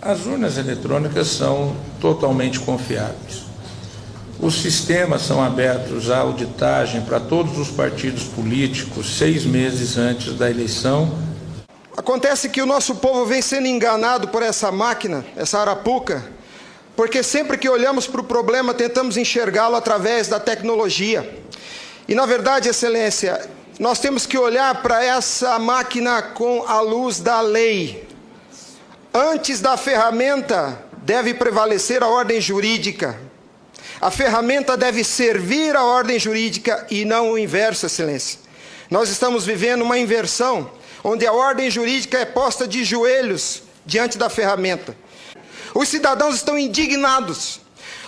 As urnas eletrônicas são totalmente confiáveis. Os sistemas são abertos à auditagem para todos os partidos políticos 6 meses antes da eleição. Acontece que o nosso povo vem sendo enganado por essa máquina, essa arapuca, porque sempre que olhamos para o problema tentamos enxergá-lo através da tecnologia. E na verdade, Excelência, nós temos que olhar para essa máquina com a luz da lei. Antes da ferramenta deve prevalecer a ordem jurídica. A ferramenta deve servir a ordem jurídica e não o inverso, Excelência. Nós estamos vivendo uma inversão, onde a ordem jurídica é posta de joelhos diante da ferramenta. Os cidadãos estão indignados.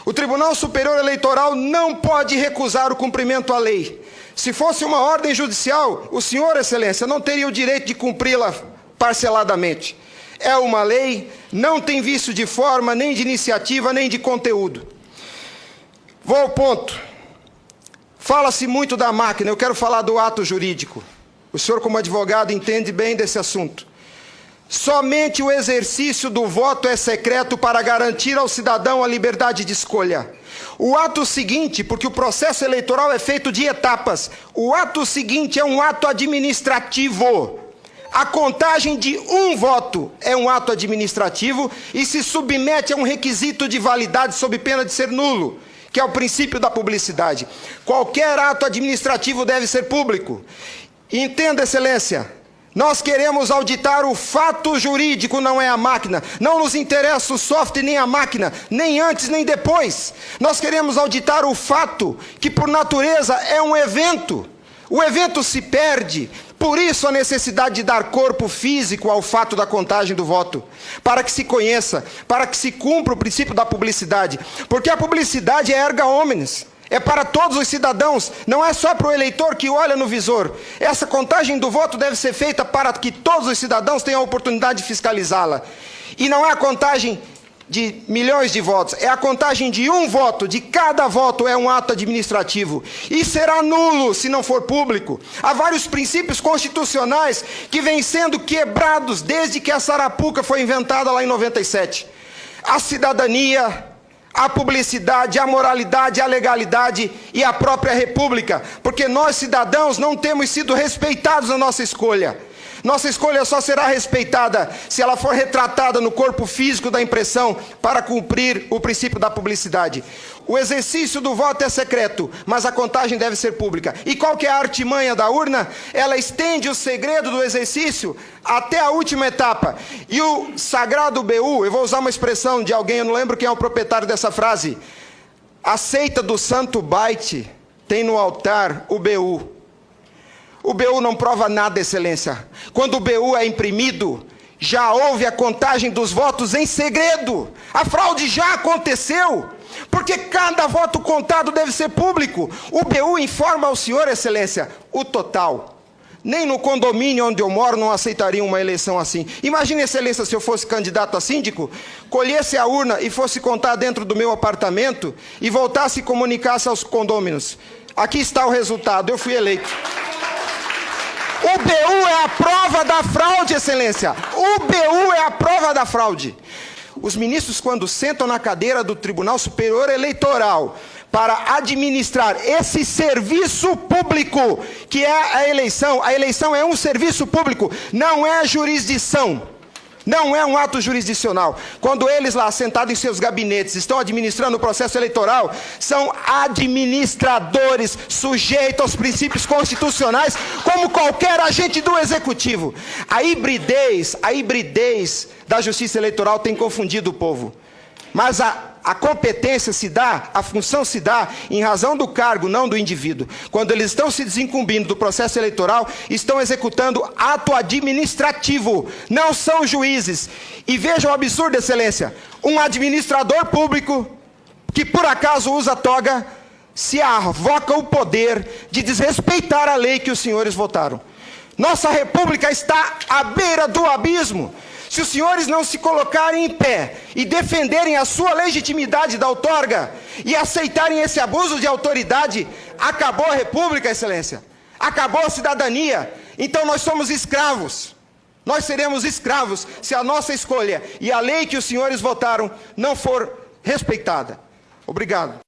O Tribunal Superior Eleitoral não pode recusar o cumprimento à lei. Se fosse uma ordem judicial, o senhor, Excelência, não teria o direito de cumpri-la parceladamente. É uma lei, não tem vício de forma, nem de iniciativa, nem de conteúdo. Vou ao ponto. Fala-se muito da máquina, eu quero falar do ato jurídico. O senhor, como advogado, entende bem desse assunto. Somente o exercício do voto é secreto para garantir ao cidadão a liberdade de escolha. O ato seguinte, porque o processo eleitoral é feito de etapas, o ato seguinte é um ato administrativo. A contagem de um voto é um ato administrativo e se submete a um requisito de validade sob pena de ser nulo, que é o princípio da publicidade. Qualquer ato administrativo deve ser público. Entenda, Excelência, nós queremos auditar o fato jurídico, não é a máquina. Não nos interessa o software nem a máquina, nem antes nem depois. Nós queremos auditar o fato, que por natureza é um evento. O evento se perde. Por isso a necessidade de dar corpo físico ao fato da contagem do voto, para que se conheça, para que se cumpra o princípio da publicidade, porque a publicidade é erga omnes, é para todos os cidadãos, não é só para o eleitor que olha no visor. Essa contagem do voto deve ser feita para que todos os cidadãos tenham a oportunidade de fiscalizá-la. E não é a contagem de milhões de votos, é a contagem de um voto, de cada voto é um ato administrativo, e será nulo se não for público. Há vários princípios constitucionais que vêm sendo quebrados desde que a Sarapuca foi inventada lá em 97. A cidadania, a publicidade, a moralidade, a legalidade e a própria república, porque nós cidadãos não temos sido respeitados na nossa escolha. Nossa escolha só será respeitada se ela for retratada no corpo físico da impressão para cumprir o princípio da publicidade. O exercício do voto é secreto, mas a contagem deve ser pública. E qual que é a artimanha da urna? Ela estende o segredo do exercício até a última etapa. E o sagrado BU, eu vou usar uma expressão de alguém, eu não lembro quem é o proprietário dessa frase. A seita do santo byte tem no altar o BU. O BU não prova nada, Excelência. Quando o BU é imprimido, já houve a contagem dos votos em segredo. A fraude já aconteceu, porque cada voto contado deve ser público. O BU informa ao senhor, Excelência, o total. Nem no condomínio onde eu moro não aceitaria uma eleição assim. Imagine, Excelência, se eu fosse candidato a síndico, colhesse a urna e fosse contar dentro do meu apartamento e voltasse e comunicasse aos condôminos. Aqui está o resultado, eu fui eleito. O BU é a prova da fraude, Excelência. O BU é a prova da fraude. Os ministros, quando sentam na cadeira do Tribunal Superior Eleitoral para administrar esse serviço público, que é a eleição é um serviço público, não é jurisdição. Não é um ato jurisdicional. Quando eles lá, sentados em seus gabinetes, estão administrando o processo eleitoral, são administradores sujeitos aos princípios constitucionais, como qualquer agente do executivo. A hibridez da justiça eleitoral tem confundido o povo. Mas a competência se dá, a função se dá em razão do cargo, não do indivíduo. Quando eles estão se desincumbindo do processo eleitoral, estão executando ato administrativo, não são juízes. E vejam o absurdo, Excelência, um administrador público que por acaso usa toga, se arvoca o poder de desrespeitar a lei que os senhores votaram. Nossa república está à beira do abismo. Se os senhores não se colocarem em pé e defenderem a sua legitimidade da outorga e aceitarem esse abuso de autoridade, acabou a república, Excelência. Acabou a cidadania. Então nós somos escravos. Nós seremos escravos se a nossa escolha e a lei que os senhores votaram não for respeitada. Obrigado.